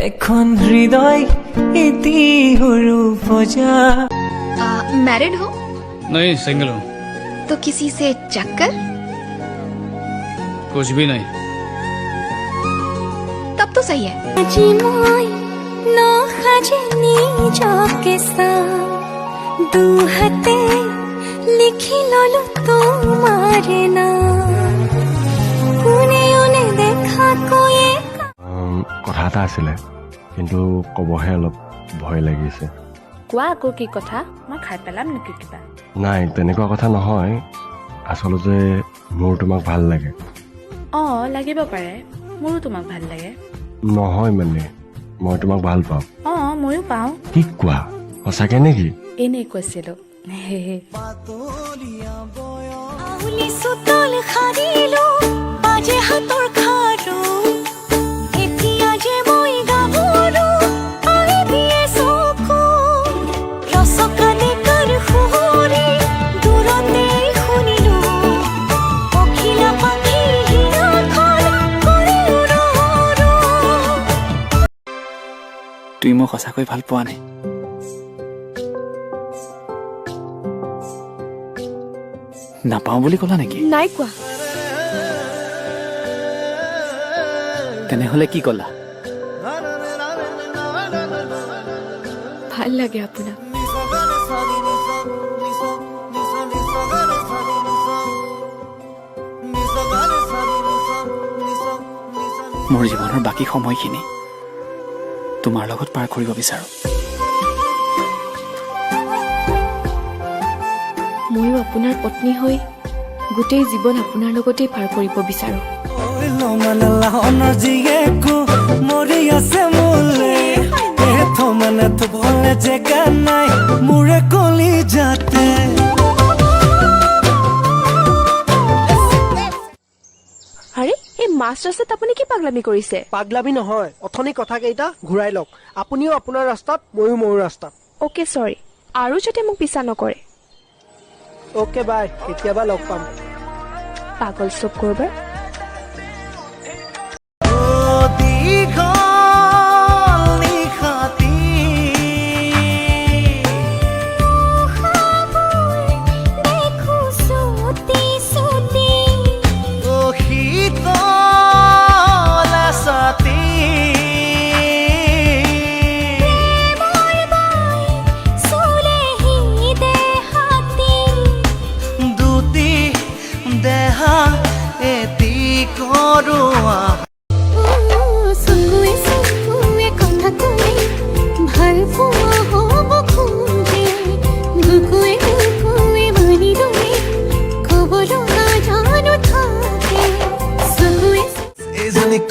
এখন হৃদয় ইতি সৰু পজা। मैरिड हो? नहीं, सिंगल हूँ। तो किसी से चक्कर? कुछ भी नहीं। तब तो सही है। लिखी ललु तुम्हारे नाम कोने ओने देखा कोई কথা এটা আছিলে কিন্তু কবহে অলপ ভয় লাগিছে। কোৱা আকৌ কি কথা? মই খাই পেলাম নেকি কিবা? নাই তেনেকুৱা কথা নহয়, আচলতে মোৰ তোমাক ভাল লাগে। লাগিব পাৰে, মোৰো তোমাক ভাল লাগে। নহয় মানে মই তোমাক ভাল পাওঁ। ময়ো পাওঁ। কি কোৱা, সঁচাকে নেকি? এনেই কৈছিলো। তুমি মোক সঁচাকৈ ভাল পোৱা নাই? নাপাওঁ বুলি ক'লা নেকি? নাই কোৱা। তেনেহলে কি ক'লা? ভাল লাগে আপোনাক। মোৰ জীৱনৰ বাকী সময়খিনি তোমাৰ লগত পাৰ কৰিব বিচাৰো। ময়ো আপোনাৰ পত্নী হৈ গোটেই জীৱন আপোনাৰ লগতেই পাৰ কৰিব বিচাৰো। আৰে এই মাছ ৰাস্তাত আপুনি কি পাগলামি কৰিছে? পাগলামি নহয়, অথনি কথা কেইটা ঘূৰাই লওক। আপুনিও আপোনাৰ ৰাস্তাত, ময়ো মোৰ ৰাস্তাত। অ'কে চৰি, আৰু যাতে মোক পিছা নকৰে। অ'কে বাই, কেতিয়াবা লগ পাম। পাগল চব কৰবাৰ।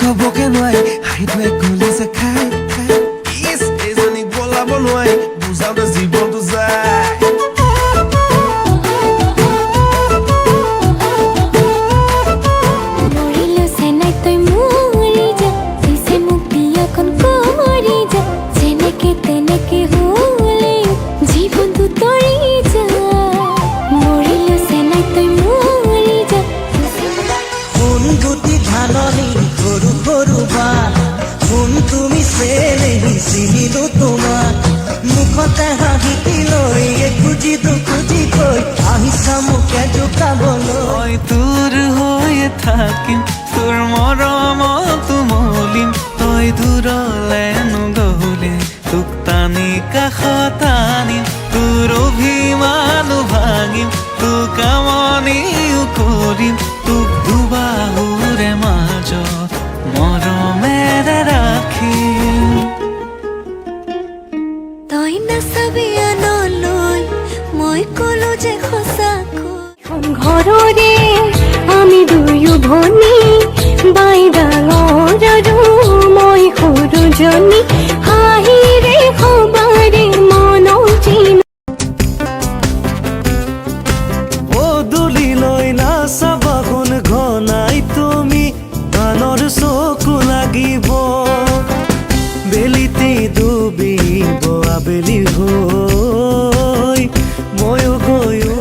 কবকে নোৱাৰি হাইটোৱে গলিছে খাই এজনী বলাব নোৱাৰি বুজাওতে জীৱনটো যায়। মুখতে হাঁহি লৈ খুজি দুখুজি কৈ আহিছা মোকে জোকাবলৈ। তোৰ হৈয়ে থাকিম, তোৰ মৰমত মলিম, তই দূৰলে নগলে তোক টানি কাষত আনিম, তোৰ অভিমান ভাঙিম, তোক আমনিও কৰিম, তোক দুবাহুৰে মাজত মৰমেৰে ৰাখিম। তই নাচাবি আনলৈ, মই কলো যে সঁচাকৈ ঘৰৰে আমি দুয়ো ভনী, বাই ডাঙৰ আৰু মই সৰুজনী, হাঁহিৰে সবাৰে মনৰ চিন। পদূলি লৈ নাচাবা গুণ ঘনাই তুমি, গানৰ চকু লাগিব, বেলিতে ডুবিব আবেলি হৈ ময়ো গৈও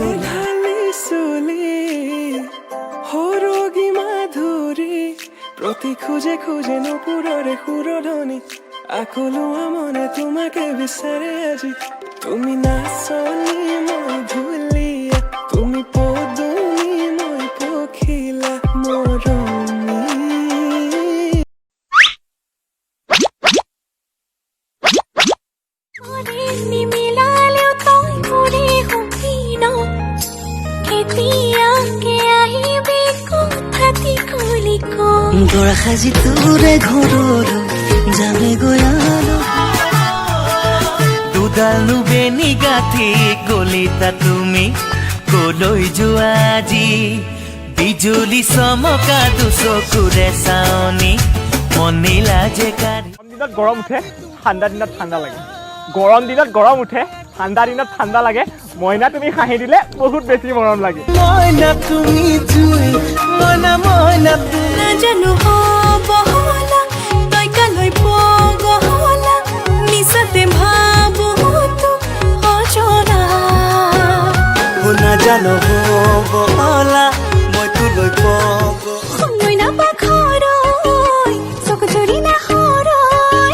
চলি সৰগী মাধুৰী, প্ৰতি খোজে খোজে নপুৰৰে সুৰধনি, আকলোৱা মনে তোমাকে বিচাৰে আজি তুমি নাচনি মই ধুলিয়া তুমি পদুমি মই পখিলা মৰমী নিমিলালেও তই কৰি সুখীন কেতিয়াকে আহিবি কথাটি কলি দৰা সাজি তোৰে ঘৰৰ যাবে গয়ালো দুডাল নুবেনি গাঁঠি গলিতা তুমি কলৈ যোৱা আজি বিজুলী চমকা দুচকুৰে চাৱনি মনিলা যে কাৰি দিনত গৰম উঠে ঠাণ্ডা দিনত ঠাণ্ডা লাগে গৰম দিনত গৰম উঠে ঠাণ্ডা দিনত ঠাণ্ডা লাগে মইনা তুমি হাঁহি দিলে বহুত বেছি মৰম লাগে মইনা তুমি জুই মইনা মইনা নাজানো হবলা তই কালৈ পগলা মিছাতে ভাবো তোক অজনা নাজানো হবলা মই তোলৈ পগ মই নাপাখৰৈ চকু জৰি নাহৰৈ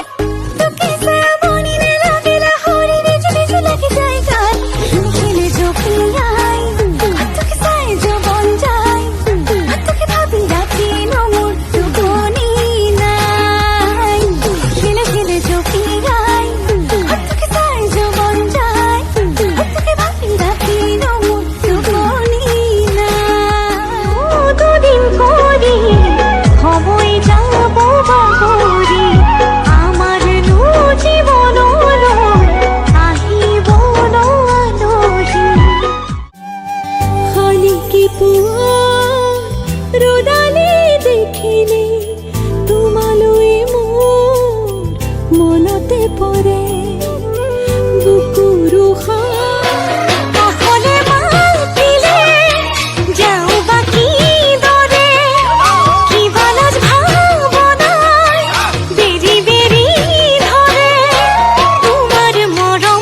তোকে চাবনিলে লাগিলে হৰি বিজু লাগি যায় গান খেলে জপিয়াই তোকে চাই জবন যায় তোকে ভাবি রাখি নমোর টোপনি নাই খেলে খেলে জপিয়াই তোকে চাই জবন যায় তোকে ভাবি রাখি নমোর টোপনি নাই দুদিন করি হবই যাব বাগরি আমার জীবন আহিব আলহী খালি কি পুৱা ৰদালি দেখিলে তোমালৈ মোৰ মনতে পৰে বুকুৰু কাষলে মাতিলে যাওঁ বাকী দৰে কিবা লাজ ভাৱনাই বেৰি বেৰি ধৰে তোমাৰ মৰম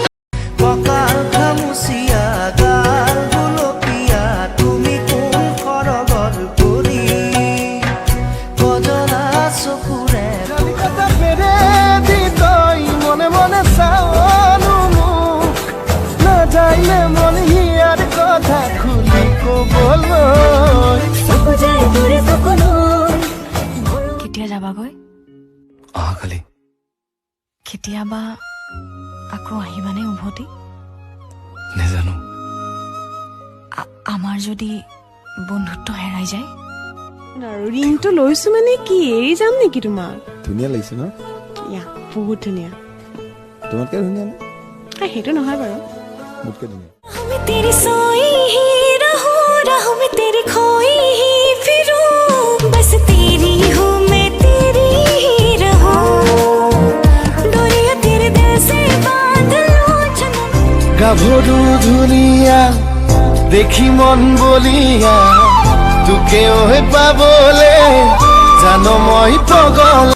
কঁকাল খামুচিয়া গাল গুলপীয়া তুমি কোন খৰগৰ পৰি কজলা চকুৰে কথা পেৰে দি তই মনে মনে চাওনো মোক নাজানিলে মন হিয়াৰ কথা খুলি ক'বলৈ চকু যায় তোৰে চকুলৈ কেতিয়া যাবাগৈ অহাকালি কেতিয়াবা আকৌ আহিবানে উভতি নেজানো আমাৰ যদি বন্ধুত্ব হেৰাই যায় আৰু ৰিংটো লৈছো মানে কি এৰি যাম নেকি তোমাক ধুনীয়া লাগিছে ন ইয়া বহুত ধুনীয়া তোমাতকে ধুনীয়া নে সেইটো নহয় বাৰু মোতকে ধুনীয়া मैं तेरी सोई ही रहूं मैं तेरे खोई ही फिरूं बस तेरी हूँ मैं तेरी ही रहूं डोरियां तेरे दिल से बांध लूं গাভৰু ধুনীয়া দেখি মন বলিয়া তোকে পাবলে জানো মই পগল